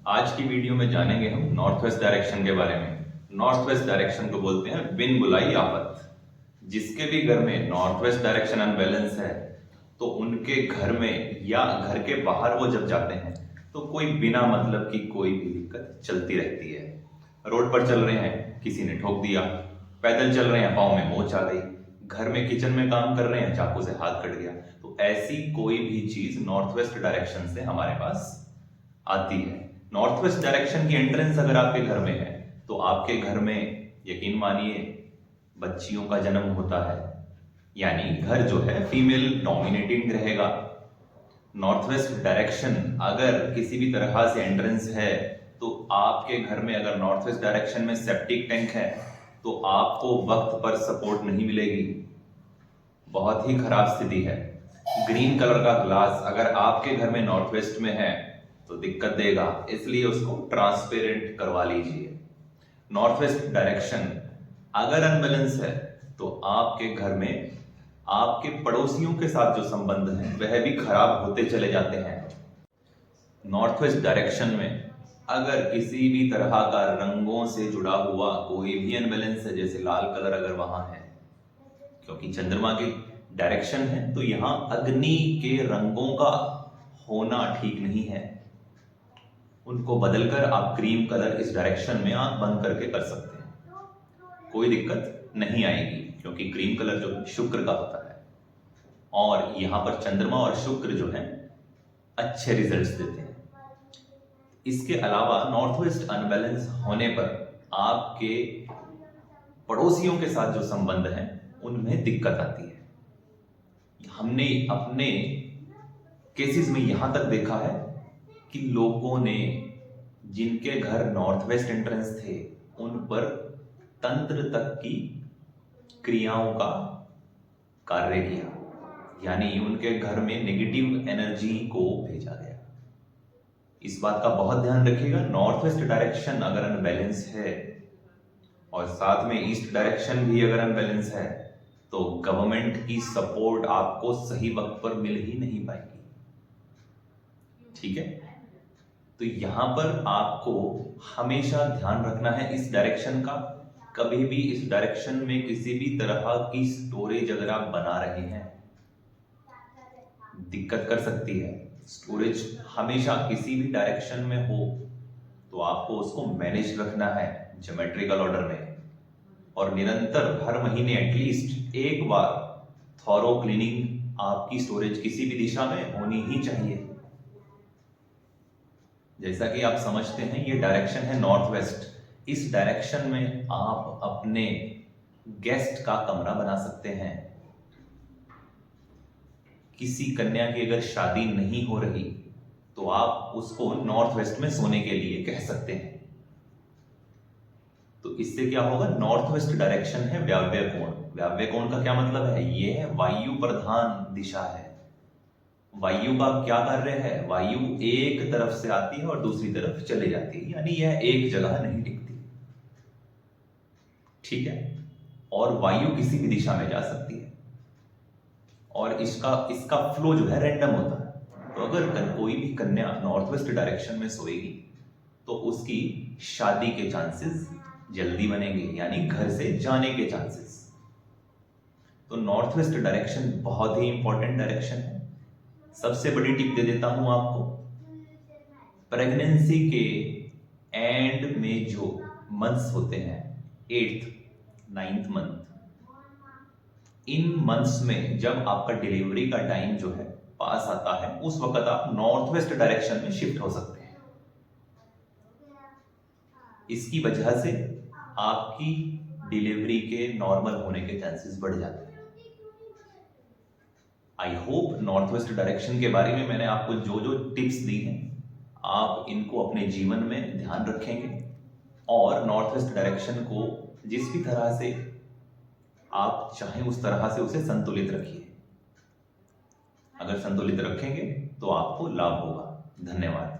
आज की वीडियो में जानेंगे हम नॉर्थ वेस्ट डायरेक्शन के बारे में। नॉर्थ वेस्ट डायरेक्शन को बोलते हैं बिन बुलाई आफत। जिसके भी घर में नॉर्थ वेस्ट डायरेक्शन अनबैलेंस है तो उनके घर में या घर के बाहर वो जब जाते हैं तो कोई बिना मतलब की कोई भी दिक्कत चलती रहती है। रोड पर चल रहे हैं, किसी ने ठोक दिया, पैदल चल रहे हैं, पाँव में मोच आ गई, घर में किचन में काम कर रहे हैं, चाकू से हाथ कट गया। तो ऐसी कोई भी चीज नॉर्थ वेस्ट डायरेक्शन से हमारे पास आती है। नॉर्थ वेस्ट डायरेक्शन की एंट्रेंस अगर आपके घर में है तो आपके घर में यकीन मानिए बच्चियों का जन्म होता है, यानी घर जो है फीमेल डोमिनेटिंग रहेगा। नॉर्थ वेस्ट डायरेक्शन अगर किसी भी तरह से एंट्रेंस है तो आपके घर में अगर नॉर्थ वेस्ट डायरेक्शन में सेप्टिक टैंक है तो आपको वक्त पर सपोर्ट नहीं मिलेगी, बहुत ही खराब स्थिति है। ग्रीन कलर का ग्लास अगर आपके घर में नॉर्थ वेस्ट में है तो दिक्कत देगा, इसलिए उसको ट्रांसपेरेंट करवा लीजिए। नॉर्थ वेस्ट डायरेक्शन अगर अनबैलेंस है तो आपके घर में आपके पड़ोसियों के साथ जो संबंध है वह भी खराब होते चले जाते हैं। नॉर्थ वेस्ट डायरेक्शन में अगर किसी भी तरह का रंगों से जुड़ा हुआ कोई भी अनबैलेंस है, जैसे लाल कलर अगर वहां है, क्योंकि चंद्रमा की डायरेक्शन है तो यहां अग्नि के रंगों का होना ठीक नहीं है। उनको बदलकर आप क्रीम कलर इस डायरेक्शन में आंख बंद करके कर सकते हैं, कोई दिक्कत नहीं आएगी, क्योंकि क्रीम कलर जो शुक्र का होता है और यहां पर चंद्रमा और शुक्र जो है अच्छे रिजल्ट्स देते हैं। इसके अलावा नॉर्थ वेस्ट अनबैलेंस होने पर आपके पड़ोसियों के साथ जो संबंध है उनमें दिक्कत आती है। हमने अपने केसेस में यहां तक देखा है कि लोगों ने जिनके घर नॉर्थ वेस्ट एंट्रेंस थे उन पर तंत्र तक की क्रियाओं का कार्य किया, यानी उनके घर में नेगेटिव एनर्जी को भेजा गया। इस बात का बहुत ध्यान रखिएगा, नॉर्थ वेस्ट डायरेक्शन अगर अनबैलेंस है और साथ में ईस्ट डायरेक्शन भी अगर अनबैलेंस है तो गवर्नमेंट की सपोर्ट आपको सही वक्त पर मिल ही नहीं पाएगी। ठीक है, तो यहां पर आपको हमेशा ध्यान रखना है इस डायरेक्शन का। कभी भी इस डायरेक्शन में किसी भी तरह की स्टोरेज अगर आप बना रहे हैं दिक्कत कर सकती है। स्टोरेज हमेशा किसी भी डायरेक्शन में हो तो आपको उसको मैनेज रखना है ज्योमेट्रिकल ऑर्डर में, और निरंतर हर महीने एटलीस्ट एक बार थॉरो क्लीनिंग आपकी स्टोरेज किसी भी दिशा में होनी ही चाहिए। जैसा कि आप समझते हैं ये डायरेक्शन है नॉर्थ वेस्ट। इस डायरेक्शन में आप अपने गेस्ट का कमरा बना सकते हैं। किसी कन्या की अगर शादी नहीं हो रही तो आप उसको नॉर्थ वेस्ट में सोने के लिए कह सकते हैं। तो इससे क्या होगा, नॉर्थ वेस्ट डायरेक्शन है वायव्य कोण। वायव्य कोण का क्या मतलब है, ये है वायु प्रधान दिशा है। वायु का क्या कार्य है, वायु एक तरफ से आती है और दूसरी तरफ चले जाती है, यानी यह एक जगह नहीं टिकती। ठीक है, और वायु किसी भी दिशा में जा सकती है और इसका फ्लो जो है रैंडम होता है। तो अगर कोई भी कन्या नॉर्थ वेस्ट डायरेक्शन में सोएगी तो उसकी शादी के चांसेस जल्दी बनेंगे, यानी घर से जाने के चांसेस। तो नॉर्थ वेस्ट डायरेक्शन बहुत ही इंपॉर्टेंट डायरेक्शन है। सबसे बड़ी टिप दे देता हूं आपको, प्रेगनेंसी के एंड में जो मंथ्स होते हैं, 8th 9th month, in months में जब आपका डिलीवरी का टाइम जो है पास आता है उस वक्त आप नॉर्थ वेस्ट डायरेक्शन में शिफ्ट हो सकते हैं। इसकी वजह से आपकी डिलीवरी के नॉर्मल होने के चांसेस बढ़ जाते हैं। I hope north west direction के बारे में मैंने आपको जो जो टिप्स दी हैं आप इनको अपने जीवन में ध्यान रखेंगे और नॉर्थ वेस्ट डायरेक्शन को जिस भी तरह से आप चाहें उस तरह से उसे संतुलित रखिए। अगर संतुलित रखेंगे तो आपको लाभ होगा। धन्यवाद।